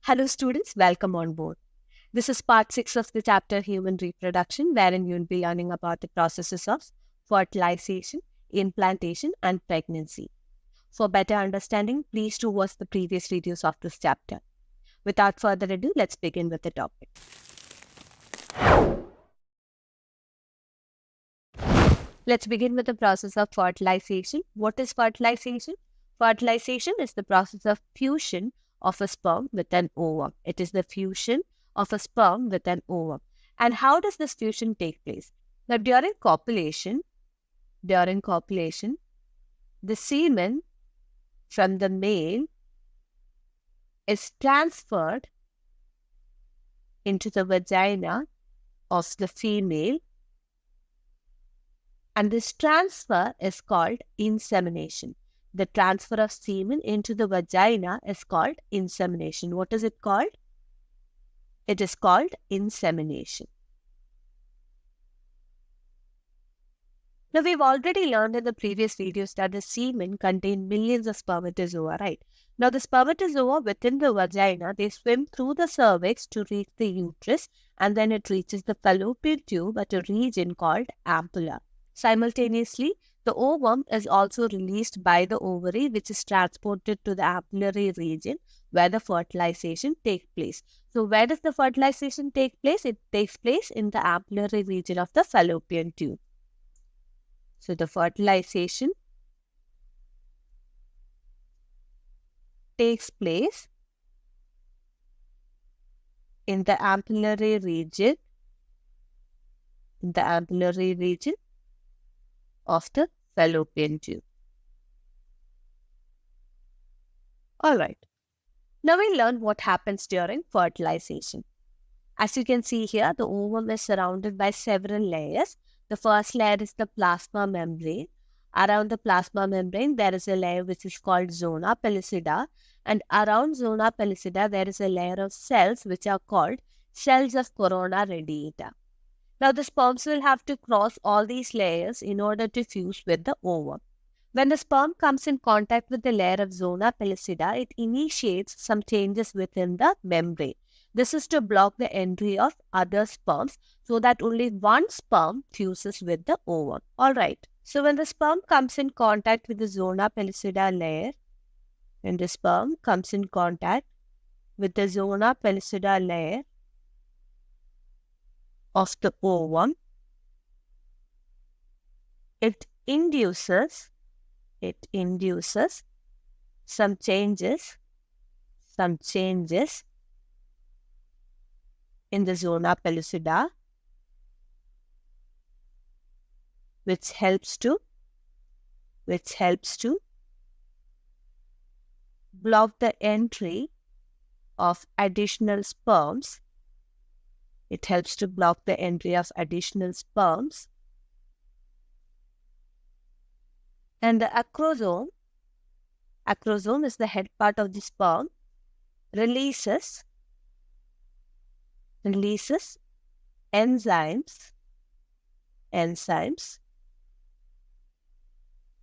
Hello students, welcome on board. This is part 6 of the chapter Human Reproduction, wherein you will be learning about the processes of fertilization, implantation and pregnancy. For better understanding, please do watch the previous videos of this chapter. Without further ado, let's begin with the topic. Let's begin with the process of fertilization. What is fertilization? Fertilization is the process of fusion of a sperm with an ovum. It is the fusion of a sperm with an ovum. And how does this fusion take place? Now, during copulation, the semen from the male is transferred into the vagina of the female, and this transfer is called insemination. The transfer of semen into the vagina is called insemination. What is it called? It is called insemination. Now, we've already learned in the previous videos that the semen contain millions of spermatozoa, right? Now, the spermatozoa within the vagina, they swim through the cervix to reach the uterus, and then it reaches the fallopian tube at a region called ampulla. Simultaneously, the ovum is also released by the ovary, which is transported to the ampullary region where the fertilization takes place. So, where does the fertilization take place? It takes place in the ampullary region of the fallopian tube. So, the fertilization takes place in the ampullary region, of the fallopian tube. Alright. Now we learn what happens during fertilization. As you can see here, the ovum is surrounded by several layers. The first layer is the plasma membrane. Around the plasma membrane, there is a layer which is called zona pellucida. And around zona pellucida, there is a layer of cells which are called cells of corona radiata. Now, the sperms will have to cross all these layers in order to fuse with the ovum. When the sperm comes in contact with the layer of zona pellucida, it initiates some changes within the membrane. This is to block the entry of other sperms so that only one sperm fuses with the ovum. Alright, so when the sperm comes in contact with the zona pellucida layer, of the ovum, it induces some changes in the zona pellucida, which helps to block the entry of additional sperms. It helps to block the entry of additional sperms. And the acrosome is the head part of the sperm, releases enzymes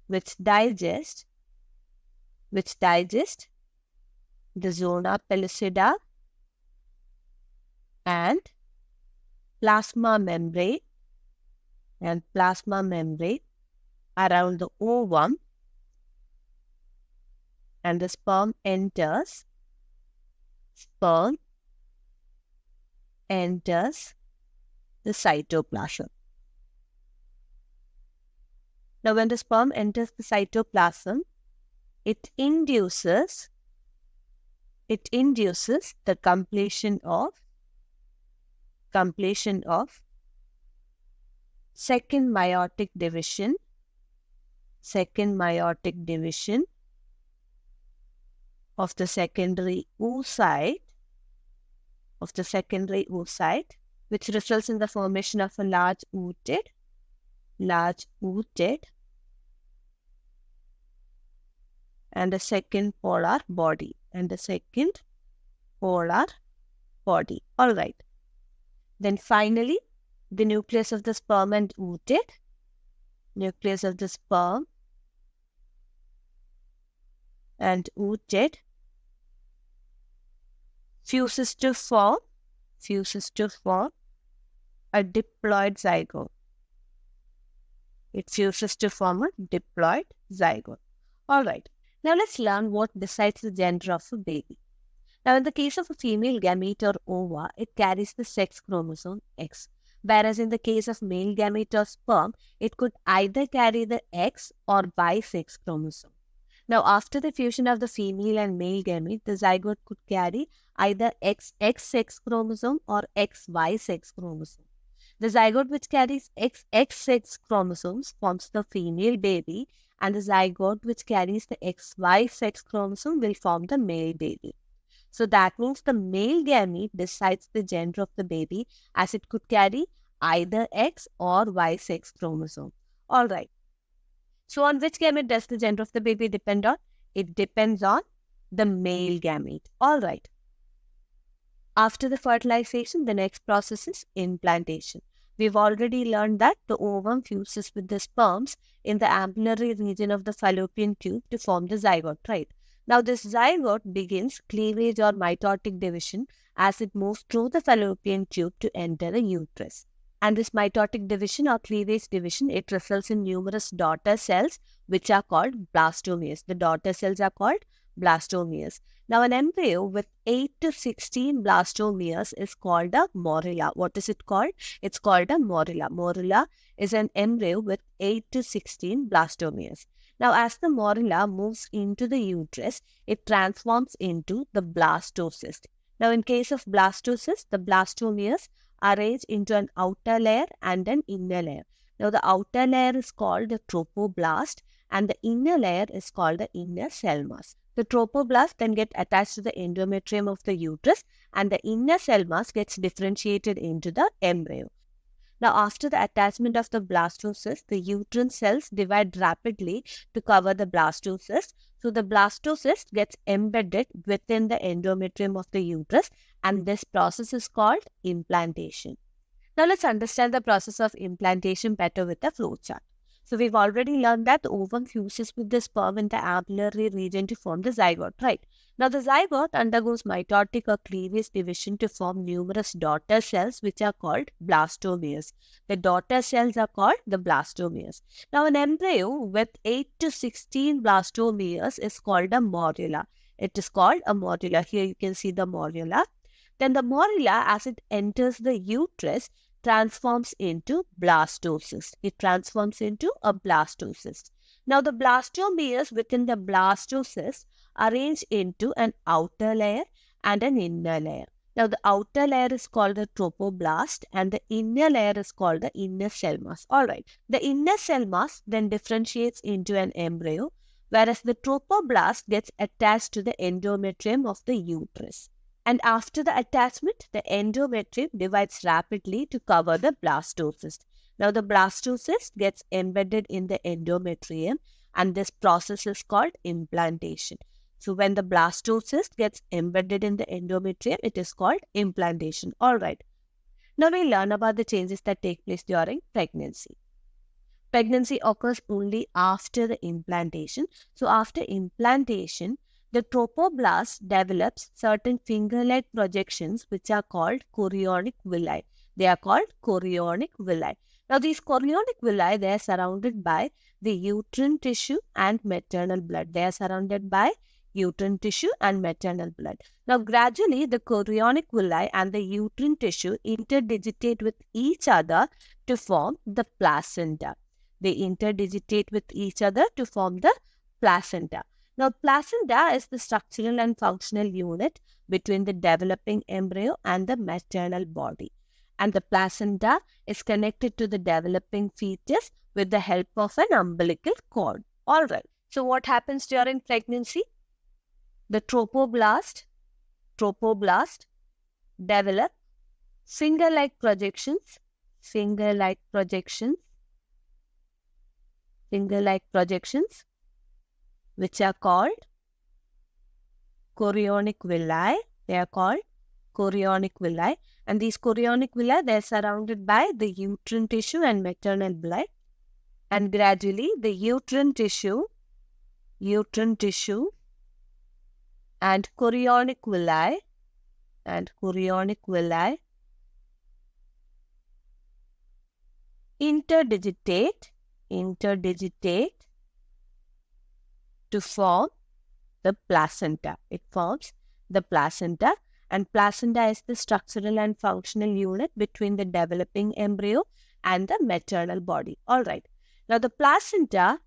which digest the zona pellucida and plasma membrane around the ovum, and the sperm enters the cytoplasm. Now, when the sperm enters the cytoplasm, it induces the completion of second meiotic division of the secondary oocyte, which results in the formation of a large oocyte and a second polar body. Alright. Then finally, the nucleus of the sperm and oocyte fuses to form a diploid zygote. It fuses to form a diploid zygote. All right. Now let's learn what decides the gender of a baby. Now, in the case of a female gamete or ova, it carries the sex chromosome X. Whereas in the case of male gamete or sperm, it could either carry the X or Y sex chromosome. Now, after the fusion of the female and male gamete, the zygote could carry either XX sex chromosome or XY sex chromosome. The zygote which carries XX sex chromosomes forms the female baby, and the zygote which carries the XY sex chromosome will form the male baby. So that means the male gamete decides the gender of the baby, as it could carry either X or Y sex chromosome. Alright. So on which gamete does the gender of the baby depend on? It depends on the male gamete. Alright. After the fertilization, the next process is implantation. We've already learned that the ovum fuses with the sperms in the ambulatory region of the fallopian tube to form the zygote, right? Now, this zygote begins cleavage or mitotic division as it moves through the fallopian tube to enter the uterus. And this mitotic division or cleavage division, it results in numerous daughter cells which are called blastomeres. The daughter cells are called blastomeres. Now, an embryo with 8 to 16 blastomeres is called a morula. What is it called? It's called a morula. Morula is an embryo with 8 to 16 blastomeres. Now, as the morula moves into the uterus, it transforms into the blastocyst. Now, in case of blastocyst, the blastomeres are arranged into an outer layer and an inner layer. Now, the outer layer is called the tropoblast and the inner layer is called the inner cell mass. The tropoblast then gets attached to the endometrium of the uterus and the inner cell mass gets differentiated into the embryo. Now, after the attachment of the blastocyst, the uterine cells divide rapidly to cover the blastocyst. So, the blastocyst gets embedded within the endometrium of the uterus, and this process is called implantation. Now, let's understand the process of implantation better with the flowchart. So, we've already learned that the ovum fuses with the sperm in the ambulatory region to form the zygote, right? Now, the zygote undergoes mitotic or cleavage division to form numerous daughter cells which are called blastomeres. The daughter cells are called the blastomeres. Now, an embryo with 8 to 16 blastomeres is called a morula. It is called a morula. Here you can see the morula. Then the morula, as it enters the uterus, transforms into blastocyst. It transforms into a blastocyst. Now, the blastomeres within the blastocyst arrange into an outer layer and an inner layer. Now, the outer layer is called the tropoblast and the inner layer is called the inner cell mass. Alright, the inner cell mass then differentiates into an embryo, whereas the tropoblast gets attached to the endometrium of the uterus. And after the attachment, the endometrium divides rapidly to cover the blastocyst. Now, the blastocyst gets embedded in the endometrium and this process is called implantation. So, when the blastocyst gets embedded in the endometrium, it is called implantation. Alright. Now, we learn about the changes that take place during pregnancy. Pregnancy occurs only after the implantation. So, after implantation, the tropoblast develops certain finger-like projections which are called chorionic villi. They are called chorionic villi. Now, these chorionic villi, they are surrounded by the uterine tissue and maternal blood. They are surrounded by uterine tissue and maternal blood. Now, gradually, the chorionic villi and the uterine tissue interdigitate with each other to form the placenta. They interdigitate with each other to form the placenta. Now, placenta is the structural and functional unit between the developing embryo and the maternal body. And the placenta is connected to the developing fetus with the help of an umbilical cord. Alright, so what happens during pregnancy? The tropoblast develop finger-like projections which are called chorionic villi. They are called chorionic villi. And these chorionic villi, they are surrounded by the uterine tissue and maternal blood. And gradually, the uterine tissue and chorionic villi and chorionic villi interdigitate to form the placenta. It forms the placenta, and placenta is the structural and functional unit between the developing embryo and the maternal body. All right. Now the placenta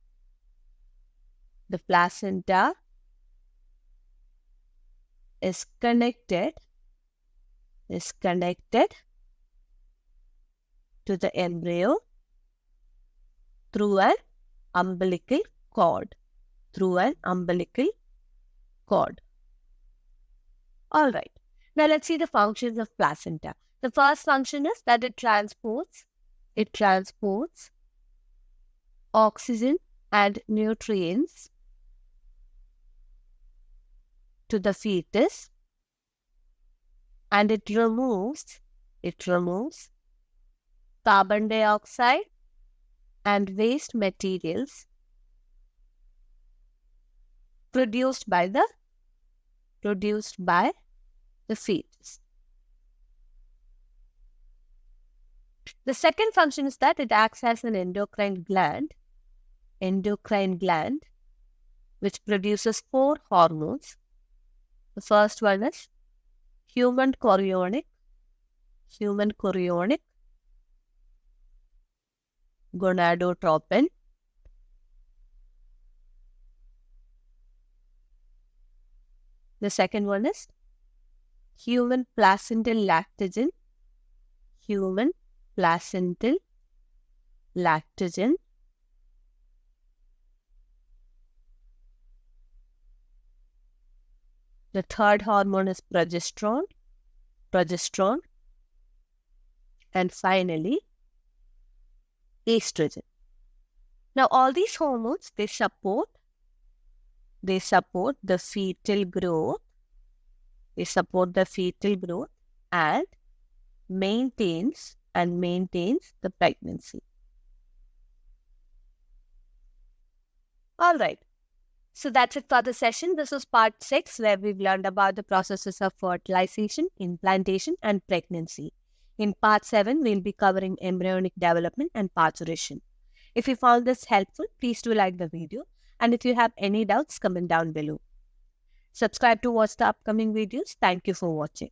is connected to the embryo through an umbilical cord. All right. Now let's see the functions of placenta. The first function is that it transports oxygen and nutrients to the fetus, and it removes carbon dioxide and waste materials produced by the fetus. The second function is that it acts as an endocrine gland which produces 4 hormones. The first one is human chorionic, gonadotropin. The second one is human placental lactogen, The third hormone is progesterone, and finally estrogen. Now all these hormones, they support the fetal growth. And maintains the pregnancy. All right. So that's it for the session. This was part 6, where we've learned about the processes of fertilization, implantation, and pregnancy. In part 7, we'll be covering embryonic development and parturition. If you found this helpful, please do like the video. And if you have any doubts, comment down below. Subscribe to watch the upcoming videos. Thank you for watching.